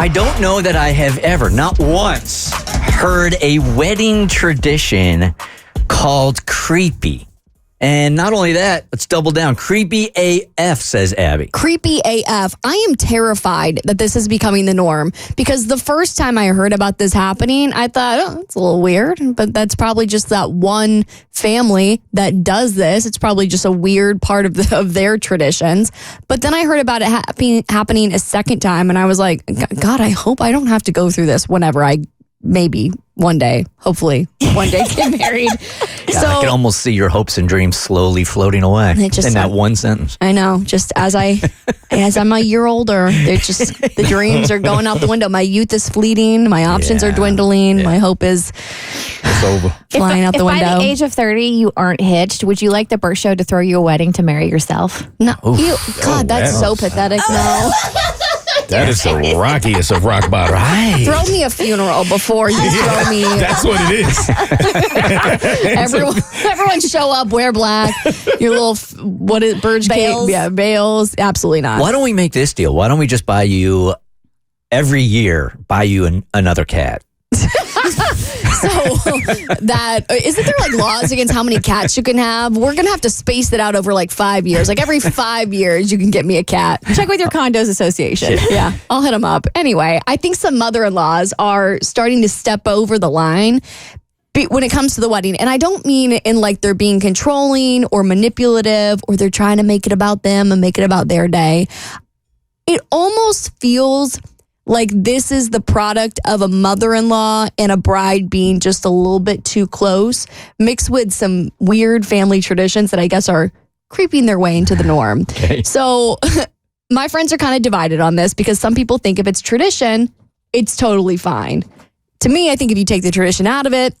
I don't know that I have ever, not once, heard a wedding tradition called creepy. And not only that, let's double down. Creepy AF, says Abby. Creepy AF. I am terrified that this is becoming the norm because the first time I heard about this happening, I thought, oh, it's a little weird, but that's probably just that one family that does this. It's probably just a weird part of their traditions. But then I heard about it happening a second time, and I was like, God, I hope I don't have to go through this whenever I maybe one day, hopefully one day get married. Yeah, so I can almost see your hopes and dreams slowly floating away in that one sentence. I know. Just as I'm a year older, they're just the dreams are going out the window. My youth is fleeting. My options are dwindling. My hope is it's over. Flying out the window. By the age of 30, you aren't hitched, would you like the Bert Show to throw you a wedding to marry yourself? No. God, that's so pathetic. No. That is the rockiest of rock bottom. Right. Throw me a funeral before you throw me. That's what it is. Everyone show up, wear black. Your little, birds Bales. cake? Yeah, bales. Absolutely not. Why don't we make this deal? Why don't we just buy you, every year, another cat? So that isn't there like laws against how many cats you can have? We're gonna have to space it out over like 5 years. Like every 5 years, you can get me a cat. Check with your condos association. Yeah, I'll hit them up. Anyway, I think some mother-in-laws are starting to step over the line when it comes to the wedding. And I don't mean in like they're being controlling or manipulative or they're trying to make it about them and make it about their day. It almost feels like this is the product of a mother-in-law and a bride being just a little bit too close, mixed with some weird family traditions that I guess are creeping their way into the norm. Okay. So my friends are kind of divided on this because some people think if it's tradition, it's totally fine. To me, I think if you take the tradition out of it,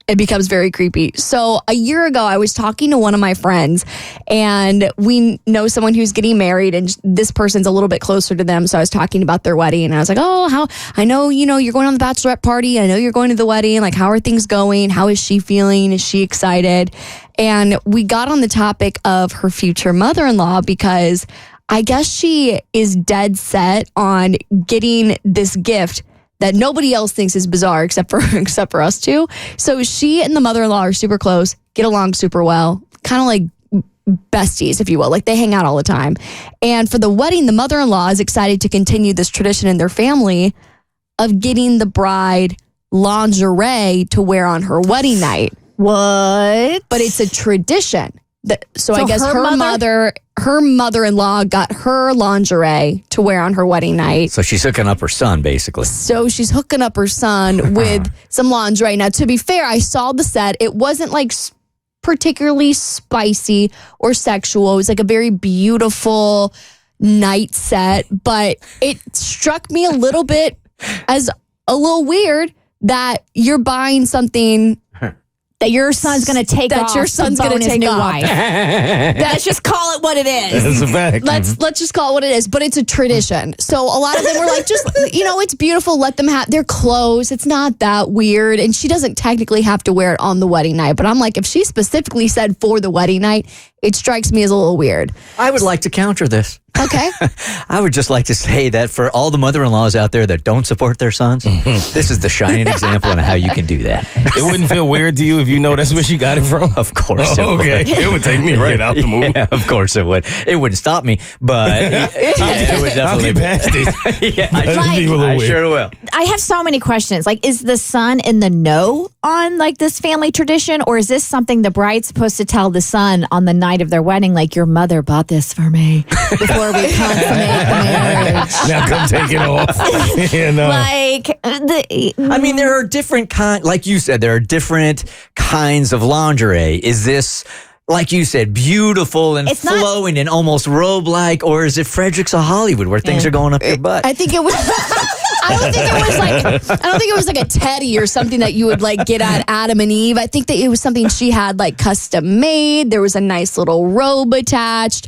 it becomes very creepy. So a year ago, I was talking to one of my friends and we know someone who's getting married and this person's a little bit closer to them. So I was talking about their wedding and I was like, I know, you're going on the bachelorette party. I know you're going to the wedding. Like, how are things going? How is she feeling? Is she excited? And we got on the topic of her future mother-in-law because I guess she is dead set on getting this gift that nobody else thinks is bizarre except for us two. So she and the mother-in-law are super close, get along super well, kind of like besties, if you will. Like they hang out all the time. And for the wedding, the mother-in-law is excited to continue this tradition in their family of getting the bride lingerie to wear on her wedding night. What? But it's a tradition. So I guess her mother-in-law got her lingerie to wear on her wedding night. So she's hooking up her son, basically. So she's hooking up her son with some lingerie. Now, to be fair, I saw the set. It wasn't like particularly spicy or sexual. It was like a very beautiful night set, but it struck me a little bit as a little weird that you're buying something that your son's going to take off. That your son's going to take new off. Wife. Let's just call it what it is. That's a fact. Let's just call it what it is. But it's a tradition. So a lot of them were like, just, it's beautiful. Let them have their clothes. It's not that weird. And she doesn't technically have to wear it on the wedding night. But I'm like, if she specifically said for the wedding night, it strikes me as a little weird. I would like to counter this. Okay. I would just like to say that for all the mother-in-laws out there that don't support their sons, this is the shining example on how you can do that. It wouldn't feel weird to you if you know that's where she got it from? Of course it would. Okay. It would take me right out the mood. Yeah, of course it would. It wouldn't stop me, but it would I'll definitely. get past it. Yeah, I sure will. I have so many questions. Like, is the son in the know on like this family tradition, or is this something the bride's supposed to tell the son on the night of their wedding? Like, your mother bought this for me before we consummate the marriage. Now come take it off. I mean, there are different like you said, there are different kinds of lingerie. Is this, like you said, beautiful and flowing and almost robe-like, or is it Fredericks of Hollywood where things are going up your butt? I think it was. I don't think it was like a teddy or something that you would like get at Adam and Eve. I think that it was something she had like custom made. There was a nice little robe attached.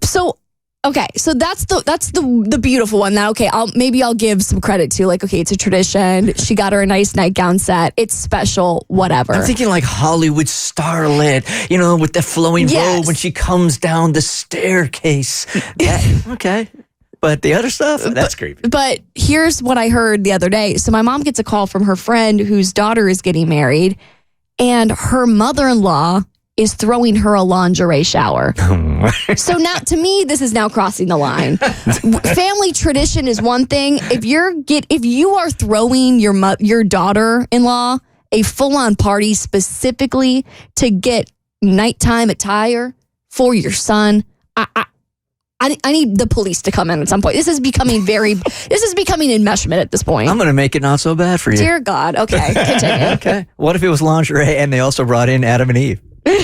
So okay, so that's the beautiful one. Now, okay, I'll give some credit to, like, okay, it's a tradition. She got her a nice nightgown set. It's special, whatever. I'm thinking like Hollywood starlet, with the flowing robe when she comes down the staircase. Okay. but the other stuff, that's creepy. But here's what I heard the other day. So my mom gets a call from her friend whose daughter is getting married, and her mother-in-law is throwing her a lingerie shower. So now, to me, this is now crossing the line. Family tradition is one thing. If you are throwing your daughter-in-law a full-on party specifically to get nighttime attire for your son, I need the police to come in at some point. This is becoming enmeshment at this point. I'm going to make it not so bad for you. Dear God. Okay, continue. Okay. What if it was lingerie and they also brought in Adam and Eve? You know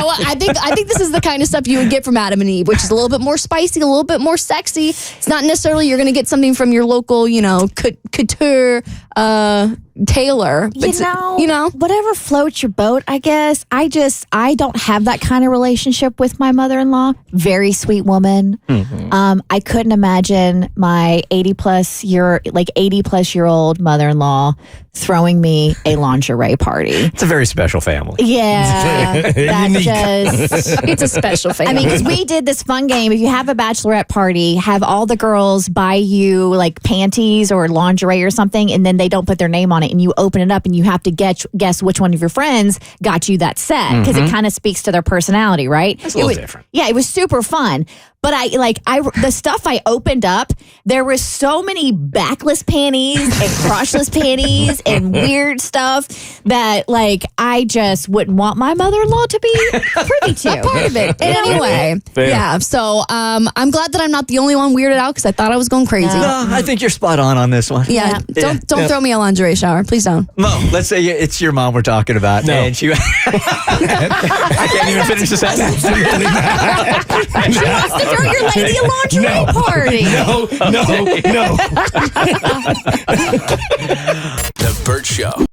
what? I think this is the kind of stuff you would get from Adam and Eve, which is a little bit more spicy, a little bit more sexy. It's not necessarily you're going to get something from your local, couture tailor. But whatever floats your boat, I guess. I don't have that kind of relationship with my mother-in-law. Very sweet woman. Mm-hmm. I couldn't imagine my 80+ year old mother-in-law throwing me a lingerie party. It's a very special family. Yeah. It's a special family. I mean, because we did this fun game. If you have a bachelorette party, have all the girls buy you like panties or lingerie or something, and then they don't put their name on it, and you open it up and you have to guess which one of your friends got you that set, because it kind of speaks to their personality, right? It's a little different. Yeah, it was super fun. But the stuff I opened up, there was so many backless panties and crotchless panties and weird stuff that I just wouldn't want my mother-in-law to be privy to. Part of it. Anyway, yeah. So I'm glad that I'm not the only one weirded out, because I thought I was going crazy. No, I think you're spot on this one. Yeah. Don't throw me a lingerie shower. Please don't. Mo, let's say it's your mom we're talking about. No. And she... I can't even finish the sentence. She wants to throw your lady a lingerie party. No. The Bert Show.